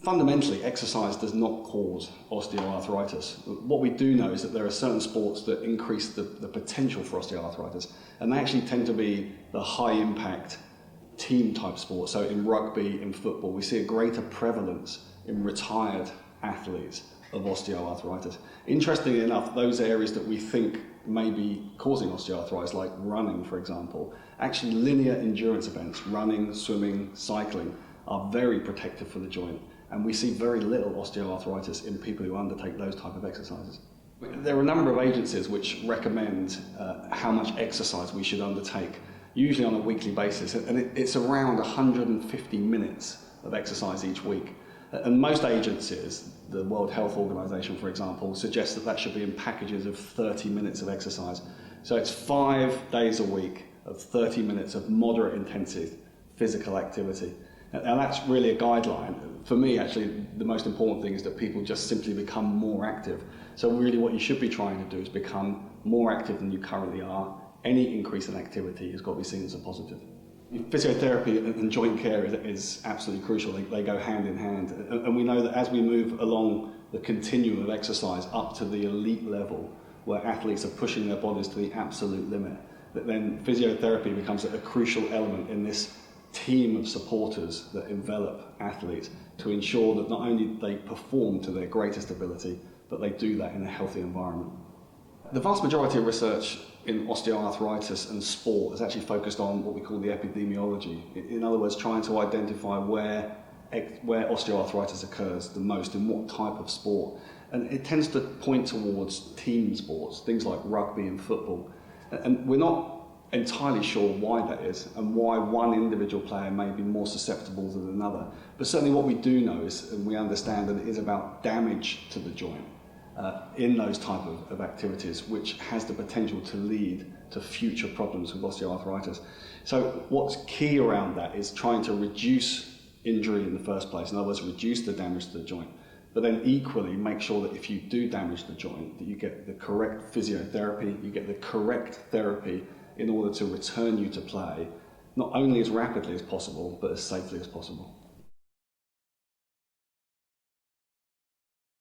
Fundamentally, exercise does not cause osteoarthritis. What we do know is that there are certain sports that increase the potential for osteoarthritis, and they actually tend to be the high-impact team-type sports. So in rugby, in football, we see a greater prevalence in retired athletes of osteoarthritis. Interestingly enough, those areas that we think may be causing osteoarthritis, like running, for example, actually linear endurance events, running, swimming, cycling, are very protective for the joint. And we see very little osteoarthritis in people who undertake those type of exercises. There are a number of agencies which recommend how much exercise we should undertake, usually on a weekly basis, and it's around 150 minutes of exercise each week. And most agencies, the World Health Organization for example, suggests that that should be in packages of 30 minutes of exercise. So it's 5 days a week of 30 minutes of moderate intensity physical activity. And that's really a guideline. For me, actually, the most important thing is that people just simply become more active. So really what you should be trying to do is become more active than you currently are. Any increase in activity has got to be seen as a positive. Physiotherapy and joint care is absolutely crucial. They go hand in hand. And we know that as we move along the continuum of exercise up to the elite level, where athletes are pushing their bodies to the absolute limit, that then physiotherapy becomes a crucial element in this team of supporters that envelop athletes to ensure that not only they perform to their greatest ability, but they do that in a healthy environment. The vast majority of research in osteoarthritis and sport is actually focused on what we call the epidemiology. In other words, trying to identify where osteoarthritis occurs the most, in what type of sport. And it tends to point towards team sports, things like rugby and football. And we're not entirely sure why that is and why one individual player may be more susceptible than another. But certainly what we do know is, and we understand that it is about damage to the joint in those type of activities, which has the potential to lead to future problems with osteoarthritis. So what's key around that is trying to reduce injury in the first place, in other words, reduce the damage to the joint, but then equally make sure that if you do damage the joint, that you get the correct physiotherapy, you get the correct therapy in order to return you to play, not only as rapidly as possible, but as safely as possible.